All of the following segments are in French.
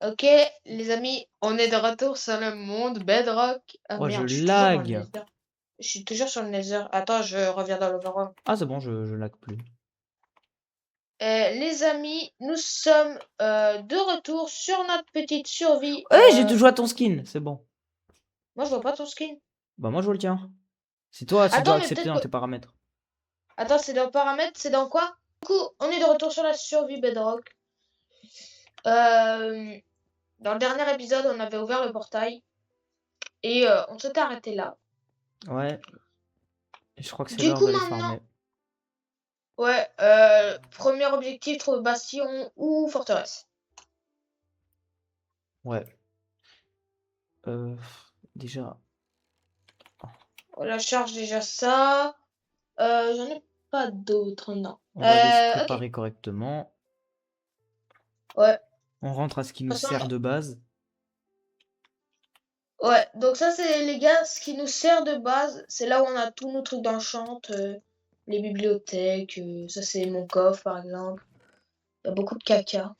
Ok, les amis, on est de retour sur le monde Bedrock. Ah Oh, je merde, je suis toujours dans le lag. Nether. Je suis toujours sur le Nether. Attends, je reviens dans l'Overworld. Ah, c'est bon, je lag plus. Les amis, nous sommes de retour sur notre petite survie. J'ai toujours ton skin, c'est bon. Moi, je vois pas ton skin. Bah, moi, je vois le tien. C'est toi, tu dois Attends, mais accepter peut-être dans que... tes paramètres. Attends, c'est dans paramètres, c'est dans quoi? Du coup, on est de retour sur la survie Bedrock. Euh, Dans le dernier épisode, on avait ouvert le portail et on s'était arrêté là. Ouais, je crois que c'est Du l'heure coup, d'aller maintenant, farmer. ouais, premier objectif, trouver bastion ou forteresse. Ouais. Euh, déjà, Voilà, charge déjà ça. J'en ai pas d'autres, non. on va aller se Ok, préparer correctement. ouais. On rentre à ce qui De nous toute façon, sert de base. ouais, donc ça c'est les gars, ce qui nous sert de base, c'est là où on a tous nos trucs d'enchant, les bibliothèques, ça c'est mon coffre par exemple. Il y a beaucoup de caca.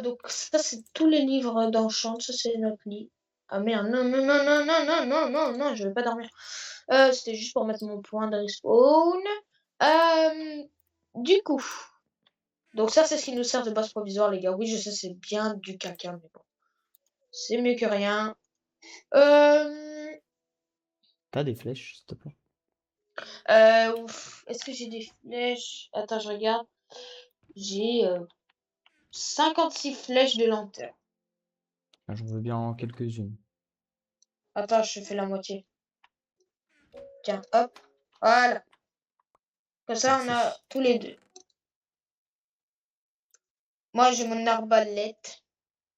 Donc ça c'est tous les livres d'enchant, ça c'est notre lit. Ah merde, non, non, non, non, non, non, non, non, non, je vais pas dormir. C'était juste pour mettre mon point de respawn. Euh, du coup, donc ça c'est ce qui nous sert de base provisoire les gars. Oui, je sais c'est bien du caca, mais bon, c'est mieux que rien. Euh, T'as des flèches, s'il te plaît. Est-ce que j'ai des flèches? Attends, je regarde. J'ai 56 flèches de lenteur. Ah, j'en veux bien quelques-unes. Attends, je fais la moitié. Tiens, hop. Voilà. Comme ça, on a Merci. tous les deux. Moi, j'ai mon arbalète.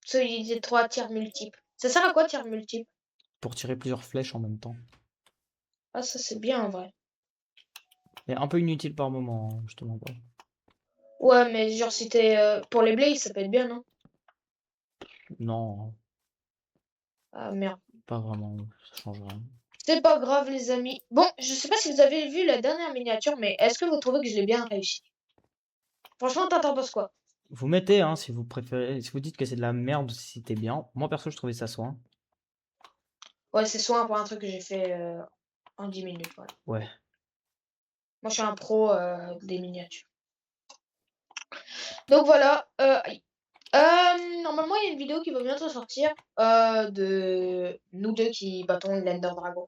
Solidité 3, tir multiple. Ça sert à quoi, tir multiple? Pour tirer plusieurs flèches en même temps. Ah, ça, c'est bien, en vrai. Et un peu inutile par moment, hein, je te mens pas. Ouais, mais genre, si t'es... pour les blazes, ça peut être bien, non? Non, Ah, merde. pas vraiment, ça change rien. C'est pas grave, les amis. Bon, je sais pas si vous avez vu la dernière miniature, mais est-ce que vous trouvez que je l'ai bien réussi? Franchement, t'en penses quoi? Vous mettez, hein, si vous préférez, si vous dites que c'est de la merde, si c'était bien. Moi, perso, je trouvais ça soin. Ouais, c'est soit pour un truc que j'ai fait en 10 minutes, voilà. Ouais. Moi, je suis un pro des miniatures. Donc voilà. Normalement, il y a une vidéo qui va bientôt sortir de nous deux qui battons l'Ender Dragon.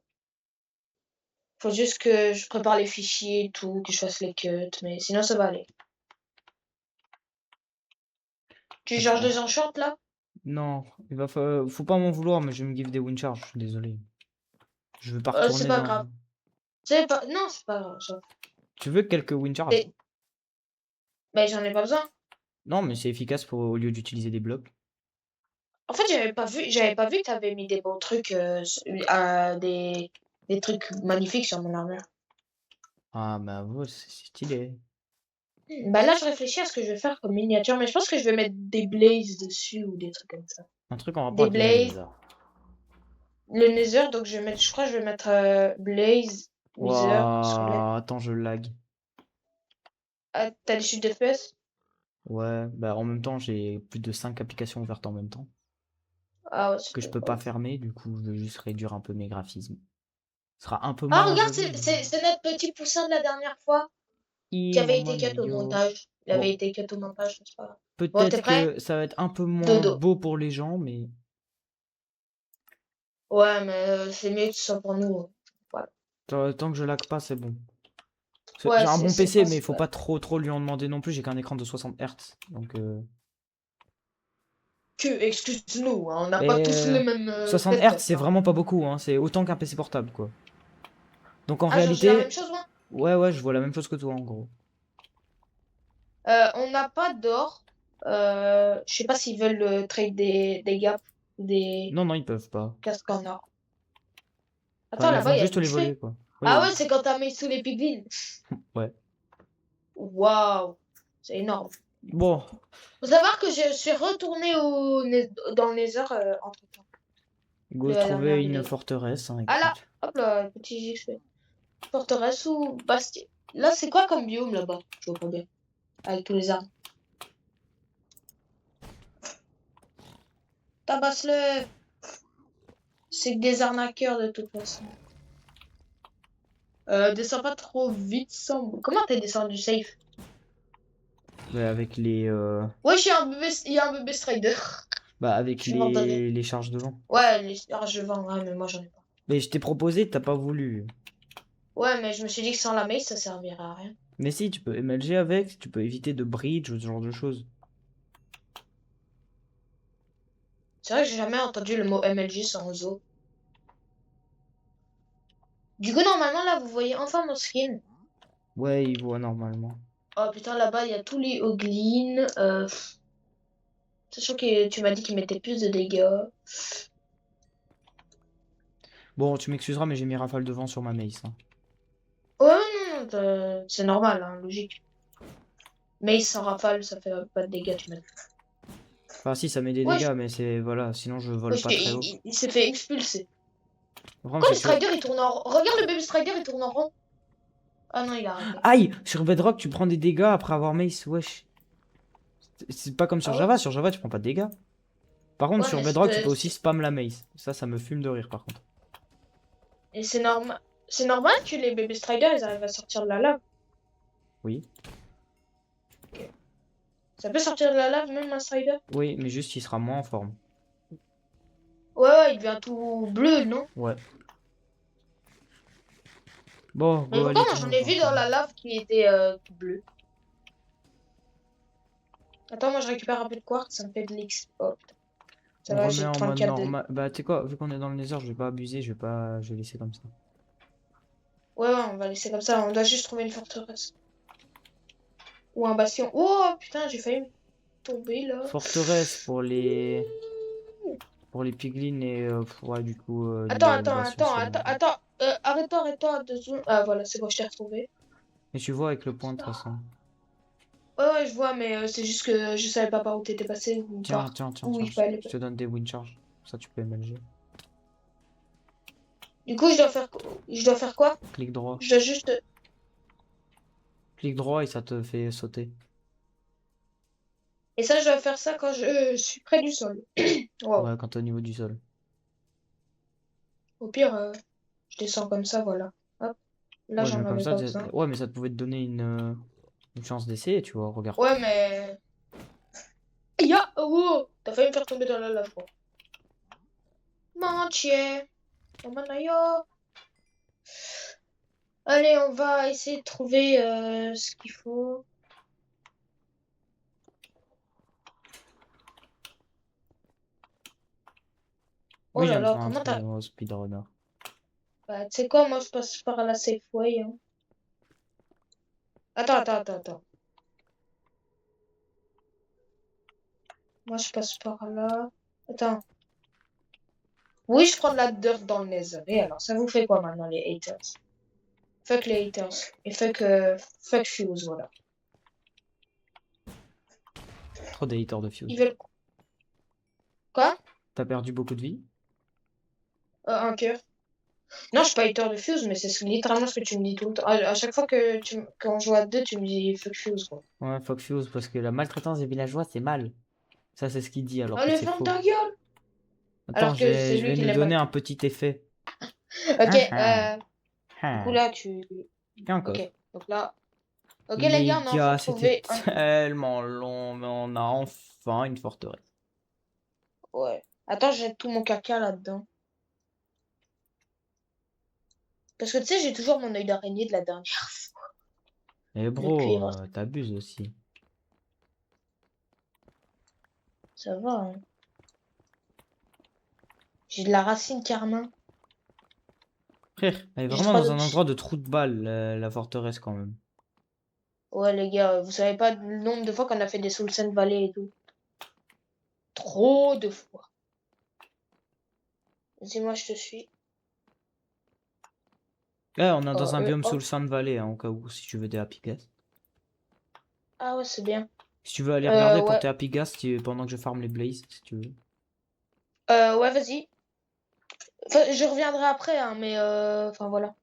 Faut juste que je prépare les fichiers et tout, que je fasse les cuts, mais sinon ça va aller. Tu charges Attends. des enchantes là? Non, faut pas m'en vouloir, mais je vais me give des wind charge, je suis désolé. Je veux pas C'est retourner pas dans... grave. C'est pas... Non, c'est pas grave. Tu veux quelques wind charge? Et... Mais j'en ai pas besoin. Non, mais c'est efficace pour, au lieu d'utiliser des blocs. En fait, j'avais pas vu que t'avais mis des beaux trucs, des trucs magnifiques sur mon armure. Ah, bah, ouais, c'est stylé. Bah là, je réfléchis à ce que je vais faire comme miniature, mais je pense que je vais mettre des blazes dessus ou des trucs comme ça. Un truc en rapport Des avec le blazes, nether. le nether, donc je vais mettre, je crois que je vais mettre blaze, wither, Waouh, attends, je lag. Ah, t'as des chutes d'FPS? Ouais, bah en même temps, j'ai plus de 5 applications ouvertes en même temps. Ah ouais, c'est Que je pas peux pas grave. fermer, du coup, je vais juste réduire un peu mes graphismes. Ce sera un peu Ah, moins regarde, joli, mais... c'est notre petit poussin de la dernière fois qui avait Maman été cut au yo. montage. Il avait Bon, été cut au montage, c'est pas grave. Bon, t'es peut-être prêt? que ça va être un peu moins Dodo. beau pour les gens, mais... Ouais, mais c'est mieux que ce soit pour nous. Voilà. Tant que je lag pas, c'est bon. Ouais, J'ai un c'est bon c'est le PC, mais il faut principal. pas trop lui en demander non plus. J'ai qu'un écran de 60 Hz. Donc, Excuse-nous, hein, on n'a pas tous mais les mêmes 60 Hz, setups, c'est hein. vraiment pas beaucoup. Hein. C'est autant qu'un PC portable, quoi. Donc, en Ah, genre, j'ai la même réalité, chose, moi? ouais, je vois la même chose que toi, en gros. On n'a pas d'or. Je sais pas s'ils veulent trade des gaps ou des Non, ils peuvent pas. casques en or. Enfin, Attends, ils là-bas, vont il y a juste une les voler, fée. quoi. Ah Oui, ouais, c'est quand t'as mis sous les piglins. ouais. Waouh, c'est énorme. Bon, Faut savoir que je suis retourné dans le Nether entre temps de go la dernière trouver une vidéo. forteresse, hein, Ah là, écoute. hop là, petit JXP. Forteresse ou Bastille. Là, c'est quoi comme biome là-bas? Je vois pas bien. Avec tous les arbres. tabasse-le. C'est que des arnaqueurs de toute façon. Descends pas trop vite sans... Comment t'es descendu safe? Bah, avec les... Wesh, il y a un bébé strider. Bah, avec Je suis mort de rire. les charges devant. Ouais, les je vends, ouais, mais moi j'en ai pas. Mais je t'ai proposé, t'as pas voulu. Ouais, mais je me suis dit que sans la mace, ça servirait à rien. Mais si, tu peux MLG avec, tu peux éviter de bridge ou ce genre de choses. C'est vrai que j'ai jamais entendu le mot MLG sans Ozo. Du coup, normalement, là, vous voyez enfin mon skin. Ouais, il voit normalement. Oh putain, là-bas, il y a tous les Hoglin. Sachant que tu m'as dit qu'il mettait plus de dégâts. Bon, tu m'excuseras, mais j'ai mis rafale de vent sur ma mace. Hein. Ouais, non, non, c'est normal, hein, logique. Mace sans rafale, ça fait pas de dégâts, tu m'as dit. Enfin, si, ça met des Ouais, dégâts, mais c'est... Voilà, sinon je vole ouais, pas très haut. il s'est fait expulser. Le problème, Quand le c'est que... Strider, il tourne en rond. Regarde le bébé Strider, il tourne en rond. Ah non, il a arrêté. Aïe! Sur Bedrock, tu prends des dégâts après avoir mace, wesh. C'est pas comme sur Ah ouais? Java, sur Java, tu prends pas de dégâts. Par contre, Ouais, sur mais Bedrock, tu peux aussi spam la mace. Ça me fume de rire, par contre. et c'est normal. C'est normal que les bébés Strider, ils arrivent à sortir de la lave. Oui. Ça peut sortir de la lave, même un Strider? Oui, mais juste, il sera moins en forme. Ouais, ouais, il devient tout bleu, non? Ouais. Bon, Mais go, pourtant, allez, moi, toi, j'en on ai va vu dans encore. la lave qui était tout bleu. Attends, moi, je récupère un peu de quartz, ça me fait de l'X. Oh, putain. Ça On va, remet j'ai en mode 34 de... normal. Bah, tu sais quoi, vu qu'on est dans le nether, je vais pas abuser, je vais pas... Je vais laisser comme ça. Ouais, ouais, on va laisser comme ça. On doit juste trouver une forteresse. Ou un bastion. Oh, putain, j'ai failli tomber, là. Forteresse pour les... Pour les piglins et... ouais, du coup, Attends, le attends, bastion, attends, c'est attends, bon. attends. Arrête-toi, arrête-toi. Ah, voilà, c'est bon, je t'ai retrouvé. Et tu vois avec le point, de toute façon. Ouais, ouais, je vois, mais c'est juste que je savais pas par où t'étais passé ou Tiens, par tiens, tiens, où tiens, il fallait. je te donne des wind charge. Ça, tu peux MLG. Du coup, je dois faire quoi? Clic droit. Je dois juste... Clic droit et ça te fait sauter. Et ça, je dois faire ça quand je suis près du sol. Wow. Ouais, quand t'es au niveau du sol. Au pire, je descends comme ça, voilà. Hop. Là, Ouais, j'en mais comme avais ça, pas besoin. ouais, mais ça pouvait te donner une chance d'essayer, tu vois, regarde. Ouais, mais... Ya! Oh! T'as failli me faire tomber dans la lave, quoi. Mentier! Yo. Allez, on va essayer de trouver ce qu'il faut. Oh Oui, je là viens de là, faire un comment truc t'as... au speedrunner. Bah, tu sais quoi, moi, je passe par la safe way, hein. Attends, attends, attends, attends. Moi, je passe par là. Attends. Oui, je prends de la dirt dans le nether. Et alors, ça vous fait quoi maintenant, les haters? Fuck les haters. Et fuck Fuse, voilà. Trop des haters de Fuse. Ils veulent... Quoi? T'as perdu beaucoup de vie? Un cœur. Non, je suis pas hater de Fuse, mais c'est littéralement ce que tu me dis tout le temps. À chaque fois que quand on joue à deux, tu me dis fuck Fuse, quoi. Ouais, fuck Fuse, parce que la maltraitance des villageois, c'est mal. Ça, c'est ce qu'il dit, alors que Allez, c'est ferme faux. ta gueule! Attends, Alors que c'est je lui vais qui nous l'aime donner pas. un petit effet. Ok, Ah, du coup ah. là, tu... Un Ok, coffre. donc là... Ok les Les gars, on a enfin gars, c'était trouvé un... tellement long, mais on a enfin une forteresse. Ouais. Attends, j'ai tout mon caca là-dedans. Parce que tu sais, j'ai toujours mon œil d'araignée de la dernière fois. Eh Le bro, cuivre, t'abuses aussi. ça va, hein. J'ai de la racine carmin. Frère, elle est J'ai vraiment trois dans un autres. endroit de trou de balle, la forteresse, quand même. Ouais les gars, vous savez pas le nombre de fois qu'on a fait des Soul Sand Valley et tout. Trop de fois. Vas-y, moi je te suis. Là, on est Oh, dans un biome sous oh. le Sand Valley, hein, au cas où, si tu veux des Happy Gas. Ah ouais, c'est bien. Si tu veux aller regarder pour Ouais. tes Happy Gas pendant que je farm les Blazes, si tu veux. Ouais, vas-y. Enfin, je reviendrai après, hein, mais enfin voilà.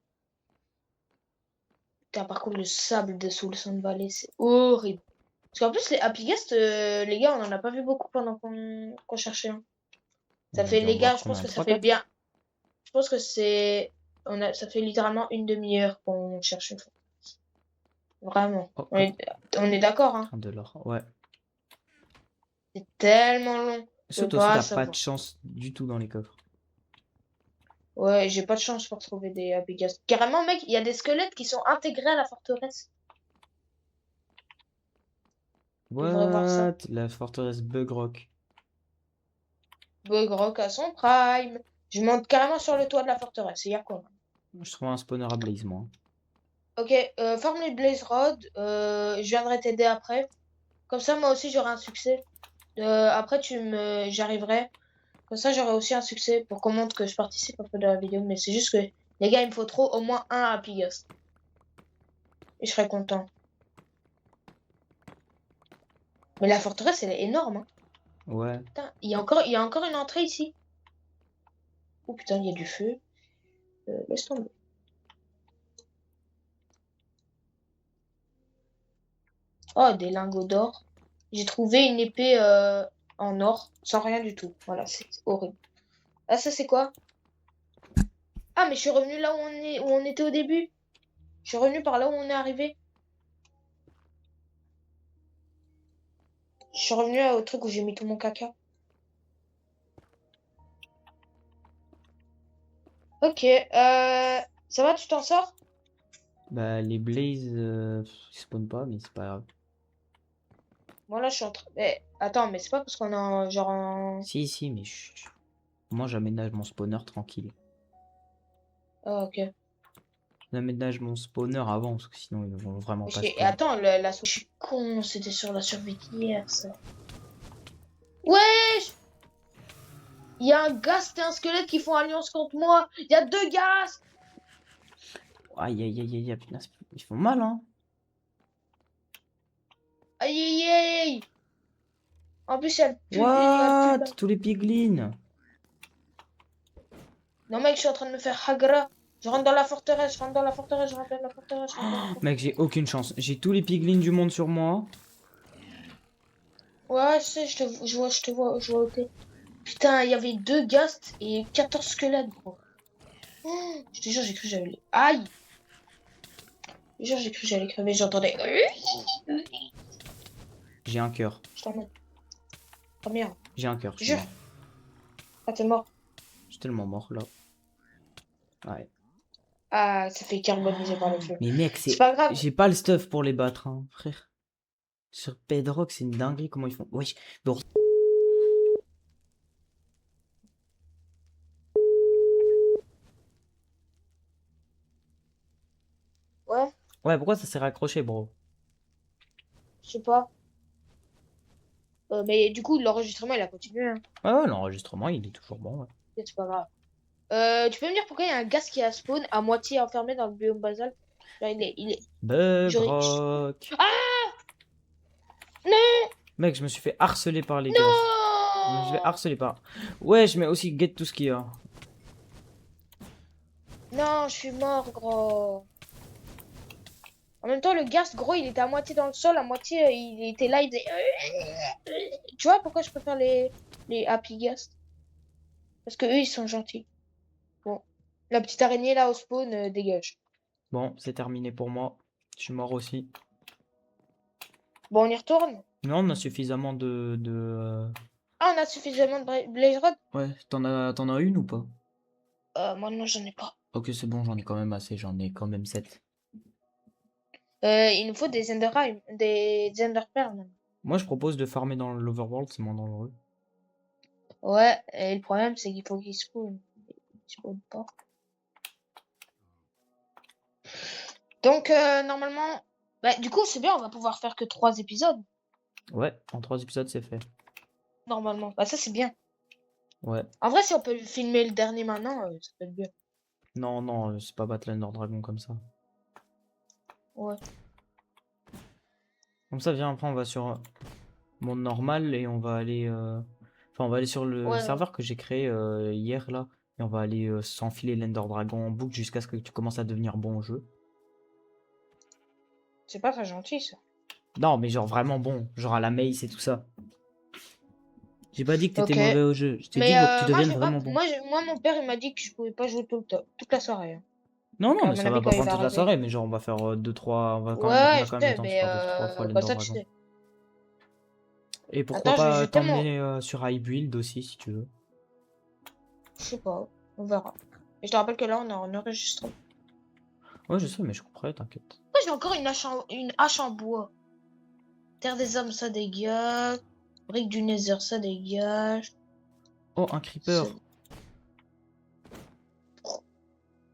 Putain, par contre, le sable de Soul Sand Valley, c'est horrible. Parce qu'en plus, les Happy Guest, les gars, on en a pas vu beaucoup pendant qu'on cherchait un. Ça On a fait, dû en les gars, voir je pense combien? que ça 3, fait 4? bien. Je pense que c'est. Ça fait littéralement une demi-heure qu'on cherche une fois. Vraiment. Oh, On est d'accord, hein. de l'or. Ouais. C'est tellement long. Je peux Surtout aussi, pas t'as pas de savoir. chance du tout dans les coffres. Ouais, j'ai pas de chance pour trouver des Abigas. Carrément, mec, il y a des squelettes qui sont intégrés à la forteresse. Tu devrais voir ça. What? La forteresse Bugrock. Bogrok à son prime. Je monte carrément sur le toit de la forteresse. Il y a quoi? Je trouve un spawner à blaze, moi. Ok, forme les Blaze Rod. Je viendrai t'aider après. Comme ça, moi aussi, j'aurai un succès. Après, j'arriverai. Comme ça, j'aurai aussi un succès pour qu'on montre que je participe un peu de la vidéo. Mais c'est juste que, les gars, il me faut trop au moins un Happy Ghast. Et je serai content. Mais la forteresse, elle est énorme, hein. Ouais. Putain, il y a encore une entrée ici. Oh putain, il y a du feu. Laisse tomber. Oh, des lingots d'or. J'ai trouvé une épée en or, sans rien du tout. Voilà, c'est horrible. Ah, ça, c'est quoi? Ah, mais je suis revenu là où on était au début. Je suis revenu par là où on est arrivé. Je suis revenu au truc où j'ai mis tout mon caca. Ok, ça va, tu t'en sors? Bah, les blaze, ils spawnent pas, mais c'est pas grave. Moi, là, je suis en train... Mais, attends, mais c'est pas parce qu'on est en... genre en... Si, si, mais chut. Moi, j'aménage mon spawner tranquille. Ah, ok. J'aménage mon spawner avant, parce que sinon, ils vont vraiment pas spawn. Attends, je suis con, c'était sur la survie d'hier, ça. Wesh! Il y a un gast et un squelette qui font alliance contre moi. Il y a deux ghasts. Aïe, aïe, aïe, aïe, aïe, putain, ils font mal, hein. Aïe, aïe, aïe. En plus, il y a le plus bas. What? Tous les piglins. Non, mec, je suis en train de me faire hagra. Je rentre dans la forteresse, je rentre dans la forteresse, je rentre dans la forteresse, je rentre dans la forteresse. Mec, j'ai aucune chance. J'ai tous les piglins du monde sur moi. Ouais, je sais, je vois, ok. Putain, il y avait deux ghasts et 14 squelettes, gros. Oh, je te jure, j'ai cru que j'allais... Aïe! Je te jure, j'ai cru que j'allais crever, j'entendais... J'ai un cœur. Je t'en mets. Première. J'ai un cœur, je suis Jure. mort. Ah, t'es mort. Je suis tellement mort, là. Ouais. Ah, ça fait carboniser par le feu. Mais mec, C'est pas grave. j'ai pas le stuff pour les battre, hein, frère. Sur Bedrock, c'est une dinguerie comment ils font. Wesh. Bon. Ouais, Ouais, pourquoi ça s'est raccroché, bro? je sais pas. Mais du coup, l'enregistrement, il a continué, hein. Ouais, l'enregistrement, il est toujours bon, ouais. C'est pas grave. Tu peux me dire pourquoi il y a un gaz qui a spawn à moitié enfermé dans le biome basal? Genre, il est... j'aurais- Bedrock. Ah! Non! Mec, je me suis fait harceler par les gars. Je me suis fait Non! harceler par. Ouais, je mets aussi get tout ce qu'il y a. Non, je suis mort, gros. En même temps, le gaz, gros, il était à moitié dans le sol, à moitié, il était là, il faisait... Tu vois pourquoi je préfère les Happy Ghast? Parce que eux, ils sont gentils. Bon. La petite araignée, là, au spawn, dégage. Bon, c'est terminé pour moi. Je suis mort aussi. Bon, on y retourne? Non, on a suffisamment Ah, on a suffisamment de Blaze Rod? Ouais, t'en as une ou pas? Moi, non, j'en ai pas. Ok, c'est bon, j'en ai quand même assez. J'en ai quand même 7. Il nous faut des des Ender Pearls, même. Moi, je propose de farmer dans l'Overworld, c'est moins dangereux. Ouais, et le problème, c'est qu'il faut qu'ils spawn. Ils spawnent pas. Donc, normalement... Bah, du coup, c'est bien, on va pouvoir faire que 3 épisodes, Ouais, en 3 épisodes, c'est fait. normalement. Bah, ça, c'est bien. Ouais. En vrai, si on peut filmer le dernier maintenant, ça peut être bien. Non, non, c'est pas battre l'Ender Dragon comme ça. Ouais. Comme ça, viens, après, on va sur monde normal et on va aller... Enfin, on va aller sur le Ouais. serveur que j'ai créé hier, là. Et on va aller s'enfiler l'Ender Dragon en boucle jusqu'à ce que tu commences à devenir bon au jeu. C'est pas très gentil, ça. Non, mais genre vraiment bon. Genre à la mace et tout ça. J'ai pas dit que t'étais Ok. mauvais au jeu. Je t'ai dit Mais il faut que tu moi, deviennes j'ai pas. vraiment bon. Moi, mon père, il m'a dit que je pouvais pas jouer tout le temps, toute la soirée, hein. Non, Donc, non, à mais mon ça avis, va quand pas il prendre va toute la arriver. soirée, mais genre on va faire 2-3. On a Ouais, quand je même le sais, temps de se mais faire 2-3 fois comme l'Ender ça, tu Dragon. sais. Et pourquoi Attends, je vais pas jeter mon. t'emmener sur High Build aussi si tu veux. Je sais pas. On verra. Et je te rappelle que là, on est en enregistrement. Ouais, je sais, mais je comprends, t'inquiète. Moi, j'ai encore une hache en bois. Terre des hommes, ça dégage. Brique du Nether, ça dégage. Oh, un creeper.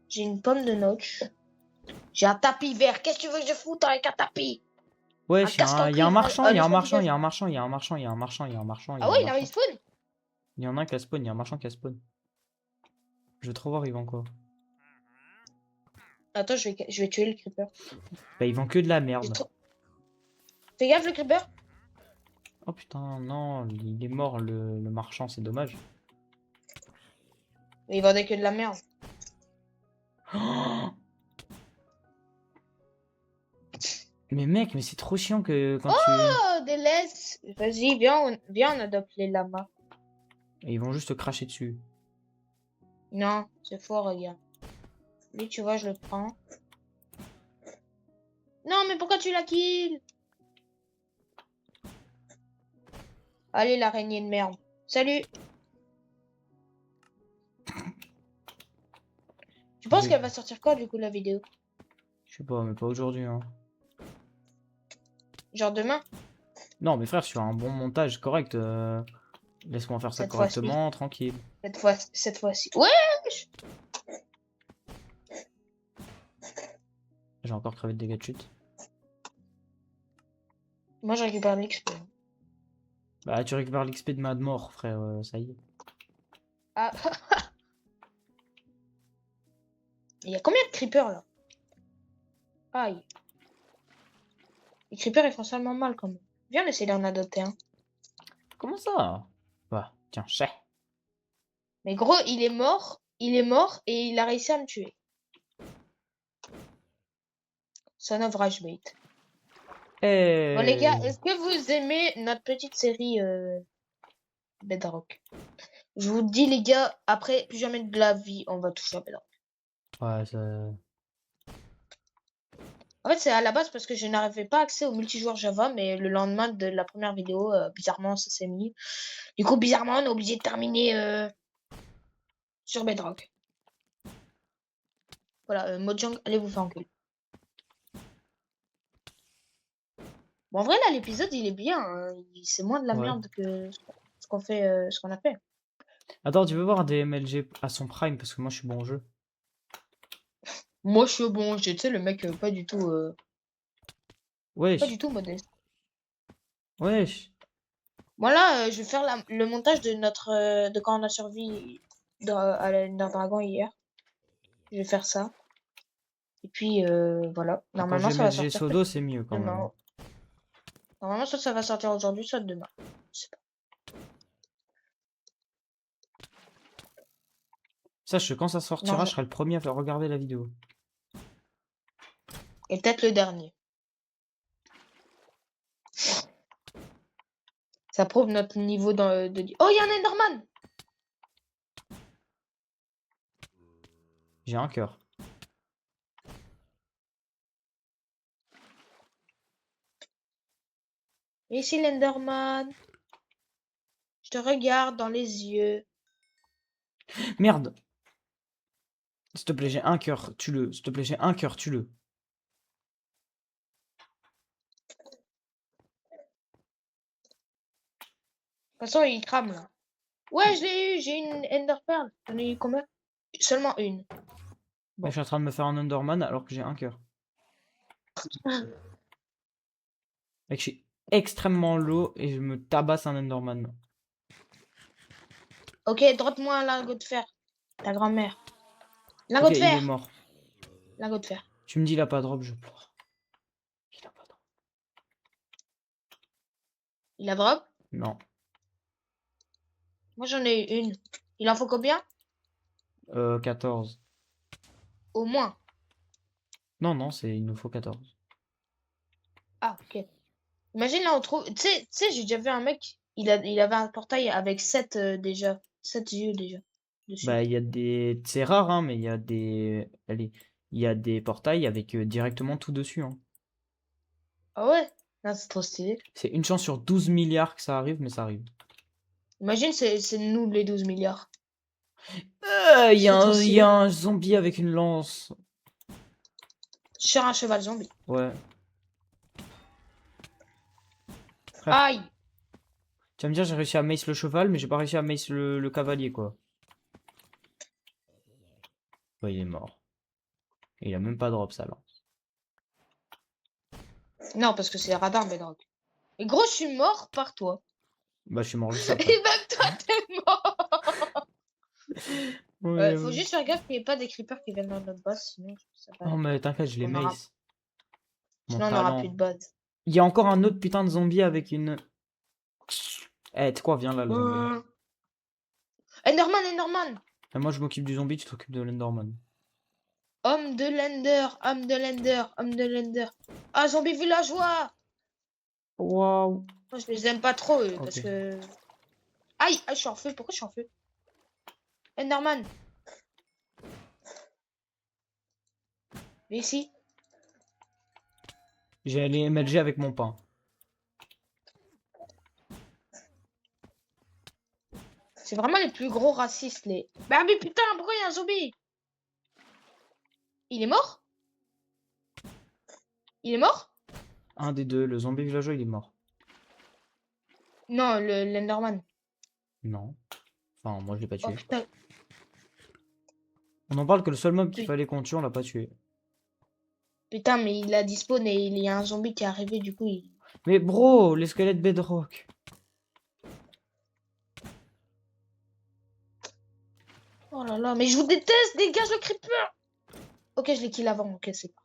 J'ai une pomme de notch. J'ai un tapis vert. Qu'est-ce que tu veux que je foute avec un tapis? Un Wesh, casque en il y a un cuivre. marchand, il y a un Laisse-moi marchand, il y dégager. a un marchand, il y a un marchand, il y a un marchand, il y a un marchand, il y a Ah un ouais, il a marchand. respawn? Il y en a un qui a spawn, il y a un marchand qui a spawn. Je veux trop voir, il vend quoi. Attends, je vais tuer le creeper. Bah, il vend que de la J'ai merde. trop- Fais gaffe, le creeper. Oh putain, non, il est mort le marchand, c'est dommage. Il vendait que de la merde. Mais mec, mais c'est trop chiant que quand tu... Oh, des laisses. Vas-y, viens, on adopte les lamas. Et ils vont juste te cracher dessus. Non, c'est faux, regarde. Lui, tu vois, je le prends. Non, mais pourquoi tu la kills? Allez, l'araignée de merde. Salut. Tu penses J'ai- qu'elle va sortir quand, du coup, la vidéo? Je sais pas, mais pas aujourd'hui, hein. Genre demain? Non, mais frère, sur un bon montage correct, laisse-moi faire ça Cette fois-ci. correctement, tranquille. Cette fois-ci. Ouais! J'ai encore crevé de dégâts de chute. Moi, je récupère l'XP. Bah, tu récupères l'XP de Mad Mort, frère, ça y est. Ah. Il y a combien de creepers, là? Aïe. Les creepers, ils font seulement mal, quand même. Viens, on essaie d'en adopter un. Comment ça? Bah, tiens, chais. Mais gros, il est mort et il a réussi à me tuer. Son of Rage-Bait. Bon les gars, Eh. est-ce que vous aimez notre petite série Bedrock? Je vous dis les gars, après plus jamais de la vie, on va toucher à Bedrock. Ouais, ça... En fait, c'est à la base parce que je n'arrivais pas accès au multijoueur Java, mais le lendemain de la première vidéo, bizarrement, ça s'est mis. Du coup, bizarrement, on est obligé de terminer sur Bedrock. Voilà, Mojang, allez vous faire enculer. Bon, en vrai, là, l'épisode, il est bien. Hein. C'est moins de la Ouais. merde que ce qu'on fait, ce qu'on a fait. Attends, tu veux voir des MLG à son prime parce que moi je suis bon au jeu. Moi, je suis bon, tu sais, le mec, pas du tout Wesh, modeste. wesh. Voilà, je vais faire le montage de de quand on a survécu à l'Ender Dragon hier. Je vais faire ça. Et puis, voilà. Ah, quand Normalement, j'ai ça va MLG sortir Sodo, c'est mieux quand même. demain. Normalement, ça va sortir aujourd'hui, soit demain. Je sais pas. Sache que quand ça sortira, Non, je serai le premier à faire regarder la vidéo. et peut-être le dernier. Ça prouve notre niveau de... Oh, il y a un Enderman! J'ai un cœur. Et ici, l'Enderman. Je te regarde dans les yeux. Merde! S'il te plaît, j'ai un cœur, tue-le. S'il te plaît, j'ai un cœur, tue-le. De toute façon, il crame, là. Ouais, je l'ai eu, j'ai une Ender Pearl. J'en ai eu combien? Seulement une. Mais je suis en train de me faire un Enderman alors que j'ai un cœur. Mec, je suis extrêmement low et je me tabasse un Enderman. Ok, drop-moi un lingot de fer. Ta grand-mère. Lingot Ok, de il est fer. mort. Lingot de fer. Tu me dis il a pas drop, je pleure. Il a pas drop. Il a drop? Non. Moi, j'en ai eu une. Il en faut combien? 14. Au moins. Non, non, il nous faut 14. Ah, ok. Imagine là, on trouve. Tu sais, j'ai déjà vu un mec. il avait un portail avec 7 déjà. 7 yeux déjà. Dessus. Bah, il y a des. C'est rare, hein, mais il y a des. Allez, il y a des portails avec directement tout dessus, hein. Ah ouais? Ah, c'est trop stylé. C'est une chance sur 12 milliards que ça arrive, mais ça arrive. Imagine, c'est nous les 12 milliards. Il C'est trop y a stylé. un zombie avec une lance. Sur un cheval zombie. Ouais. Frère, Aïe! tu vas me dire, j'ai réussi à mace le cheval, mais j'ai pas réussi à mace le cavalier, quoi. Ouais, il est mort. Et il a même pas drop, ça, lance. Non, parce que c'est radar Bedrock. Et gros, je suis mort par toi. Bah, je suis mort juste Et après. même toi, t'es mort! Ouais, Faut ouais. juste faire gaffe qu'il n'y ait pas des creepers qui viennent dans notre base, sinon ça va. Oh, mais t'inquiète, je les On aura... mace. Mon Sinon on n'aura plus talent. de base. Il y a encore un autre putain de zombie avec une. Eh, tu sais quoi, viens là, le zombie. Enderman, Enderman! Et moi, je m'occupe du zombie, tu t'occupes de l'Enderman. Homme de l'Ender, homme de l'Ender, homme de l'Ender. Ah, zombie villageois! Waouh. Moi, je les aime pas trop, eux, parce Ok. que... Aïe! Ah, je suis en feu, pourquoi je suis en feu? Enderman! Viens ici. J'ai allé MLG avec mon pain. C'est vraiment les plus gros racistes, les... Bah mais putain, pourquoi il y a un zombie? Il est mort? Il est mort? Un des deux, le zombie villageois, il est mort. Non, l'Enderman. Non. Enfin, moi, je l'ai pas Oh tué. putain, On en parle que le seul mob qu'il pu- fallait qu'on tue, on l'a pas tué. putain, mais il a dispawn et il y a un zombie qui est arrivé, du coup, il... Mais bro, les squelettes bedrock. Oh là là, mais je vous déteste, dégage le creeper! Ok, je l'ai kill avant, ok, c'est pas.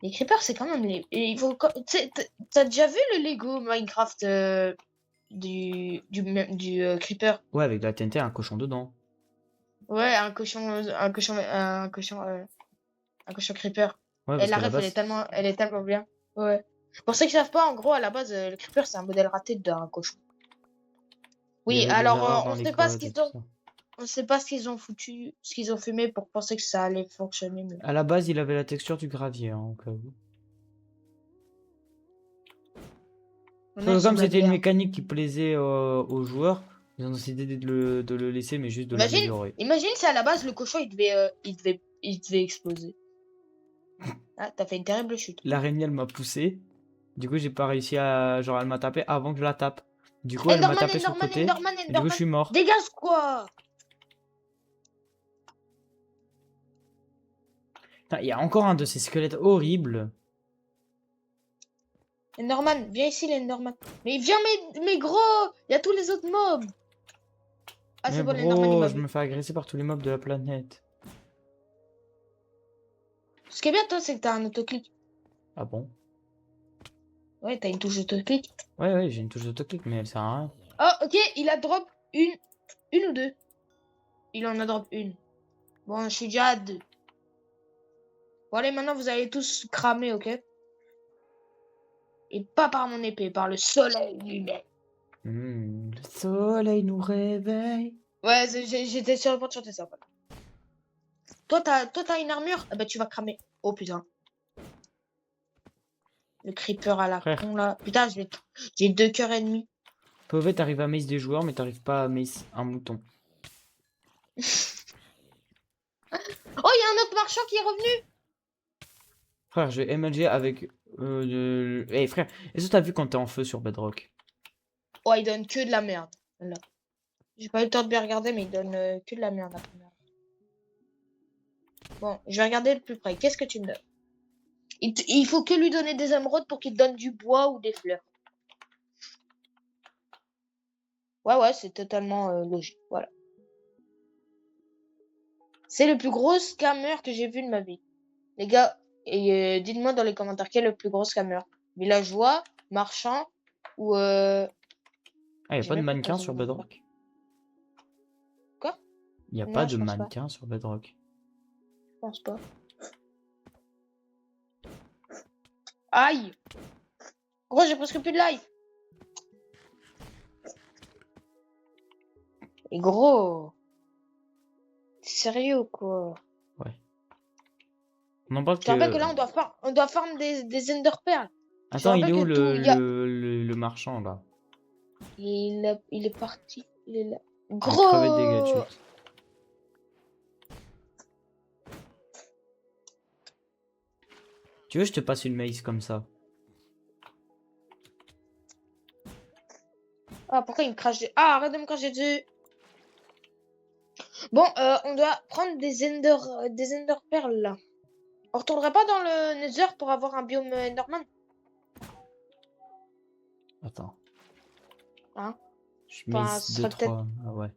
Les creepers, c'est quand même les... et il faut... T'as déjà vu le Lego Minecraft du creeper? Ouais, avec de la TNT, un cochon dedans. Ouais, un cochon creeper. Ouais, Et parce la qu'à la ref, base. elle est tellement bien. Ouais. Pour ceux qui savent pas, en gros, à la base, le creeper, c'est un modèle raté d'un cochon. Il y Oui, avait des alors, erreurs dans on les sait pas ce codes et qu'ils tout ont, ça. on sait pas ce qu'ils ont foutu, ce qu'ils ont fumé pour penser que ça allait fonctionner mieux. À la base, il avait la texture du gravier, hein, au cas où. On Sauf est que sur comme de la c'était une merde. mécanique qui plaisait aux joueurs, ils ont décidé de le laisser, mais juste de Imagine, l'améliorer. imagine si à la base, le cochon, il devait exploser. Ah, t'as fait une terrible chute. L'araignée, elle m'a poussé. Du coup, j'ai pas réussi à. Genre, elle m'a tapé avant que je la tape. Du coup, elle m'a Enderman, tapé sur le Enderman, côté. Enderman, Et du coup, je Enderman. suis mort. Dégage, quoi! Putain, il y a encore un de ces squelettes horribles. Enderman, viens ici, l'Enderman. Mais viens, mais gros! Il y a tous les autres mobs! Ah, Mais c'est bon, l'Enderman, il bro, m'a je vu. me fais agresser par tous les mobs de la planète. Ce qui est bien, toi, c'est que t'as un autoclic. Ah bon? Ouais, t'as une touche d'autoclic. Ouais, ouais, j'ai une touche d'autoclic, mais elle sert à rien. Oh, ok, il a drop une ou deux. Il en a drop une. Bon, je suis déjà à deux. Bon, allez, maintenant, vous allez tous cramer, ok? Et pas par mon épée, par le soleil lui-même. Le soleil nous réveille. Ouais, j'étais sur le point de chanter ça. Voilà. Toi, t'as une armure? Ah bah, tu vas cramer. Oh, putain. Le creeper à la Frère, con, là. Putain, j'ai 2 cœurs et demi. Pauvet, t'arrives à mace des joueurs, mais t'arrives pas à mace un mouton. Oh, il y a un autre marchand qui est revenu! Frère, j'ai MLG avec. Eh frère, est-ce que t'as vu quand t'es en feu sur Bedrock? Oh, il donne que de la merde. Là. J'ai pas eu le temps de bien regarder, mais il donne que de la merde la première. Bon, je vais regarder de plus près. Qu'est-ce que tu me donnes? Il faut que lui donner des émeraudes pour qu'il te donne du bois ou des fleurs. Ouais, c'est totalement logique. Voilà. C'est le plus gros scammer que j'ai vu de ma vie. Les gars, et dites-moi dans les commentaires quel est le plus gros scammer. Villageois, marchand ou... Ah, y a J'ai pas de même pas mannequin posé sur mon nom. Bedrock? Quoi? Y a pas Non, de je pense pas. mannequin sur Bedrock. Je pense pas. Aïe! Gros, j'ai presque plus de life. Et gros, t'es sérieux ou quoi? Ouais. On en parle Je te rappelle que que... là, on doit farm des Ender Pearls. Je te Attends, il est rappelle où que tout, il y a... le marchand, là? Il est parti. Il est là. Il a crevé de dégâts de Gros! chute. Tu veux, je te passe une maïs comme ça? Ah, pourquoi il me crache dessus? Ah, arrête de me cracher dessus. Bon, on doit prendre des Ender Pearls, là. On retournerait pas dans le Nether pour avoir un biome Enderman? Attends. Hein? Je Enfin, maïs ce 2, serait peut-être... 3. Ah ouais.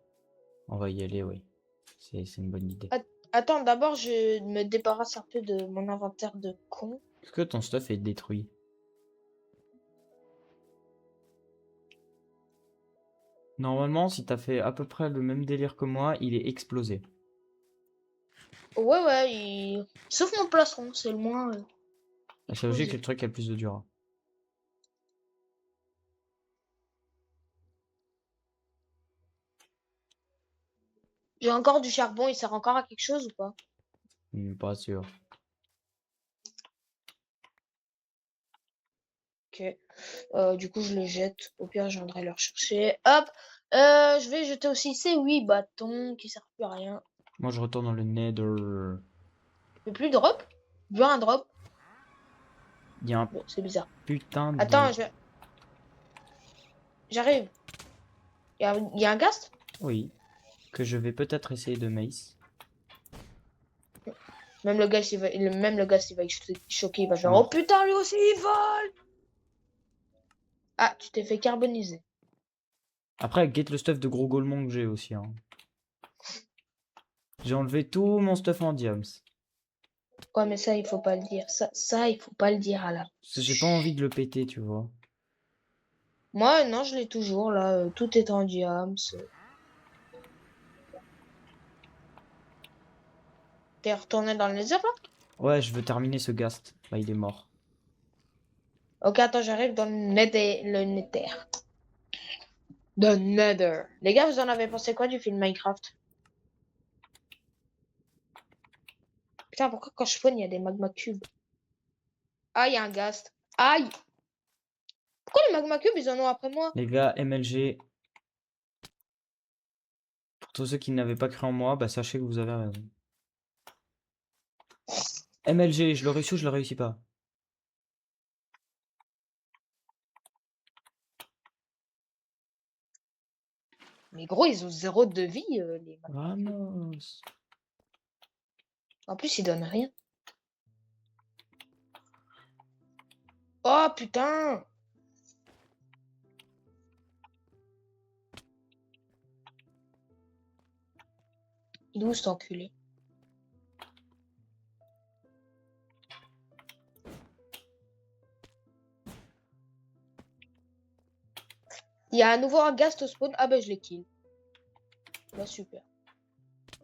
On va y aller, oui. C'est une bonne idée. Attends, d'abord, je me débarrasse un peu de mon inventaire de con. Est-ce que ton stuff est détruit? Normalement, si t'as fait à peu près le même délire que moi, il est explosé. Ouais, ouais, sauf mon plastron, c'est le moins C'est logique que explosé. le truc a le plus de dur. J'ai encore du charbon, il sert encore à quelque chose ou pas? Pas sûr. Ok. Du coup, je le jette. Au pire, je viendrai le rechercher. Hop. Je vais jeter aussi ces 8 bâtons qui servent plus à rien. Moi, je retourne dans le Nether. Mais plus de drop? Je veux un drop. Il y a un Bon, c'est bizarre. putain de... Attends, j'arrive. Il y a un ghast? Oui. Que je vais peut-être essayer de maïs. Même le ghast, même le ghast, il va être choqué. Il va faire, oh Mort. putain, lui aussi, il vole! Ah, tu t'es fait carboniser. Après, get le stuff de gros golemon que j'ai aussi. Hein. J'ai enlevé tout mon stuff en diams. Ouais, mais ça, il faut pas le dire. Ça, il faut pas le dire à la... Parce que j'ai pas envie de le péter, tu vois. Moi, non, je l'ai toujours, là. Tout est en diams. T'es retourné dans le nether, là? Ouais, je veux terminer ce ghast. Bah, il est mort. Ok, attends, j'arrive dans le nether. The nether. Les gars, vous en avez pensé quoi du film Minecraft? Putain, pourquoi quand je spawn, il y a des magma cubes? Ah, il y a un ghast. Aïe! Pourquoi les magma cubes, ils en ont après moi? Les gars, MLG. Pour tous ceux qui n'avaient pas cru en moi, bah sachez que vous avez raison. MLG, je le réussis ou je le réussis pas? Mais gros, ils ont zéro de vie, les magma cubes. Vamos. En plus, ils donnent rien. Oh, putain! Il est où cet enculé? Il y a à nouveau un ghast au spawn. Ah, bah, je l'ai kill. Bah, super.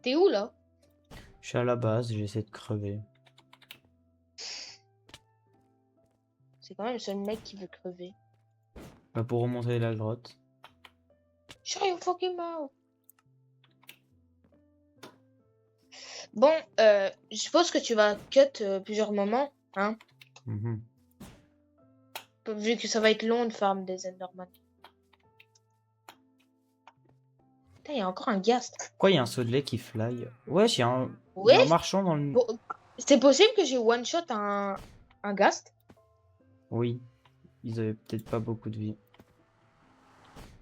T'es où, là? Je suis à la base, j'essaie de crever. C'est quand même le seul mec qui veut crever. Bah, pour remonter la grotte. Shut your fucking mouth. Bon, je suppose que tu vas cut plusieurs moments, hein, Mhm. vu que ça va être long de farm des Enderman. Putain, il y a encore un ghast. Pourquoi il y a un saut de lait qui fly? Ouais, il y a Ouais, un marchand dans le... bon, c'est possible que j'ai one shot un ghast Oui, ils avaient peut-être pas beaucoup de vie.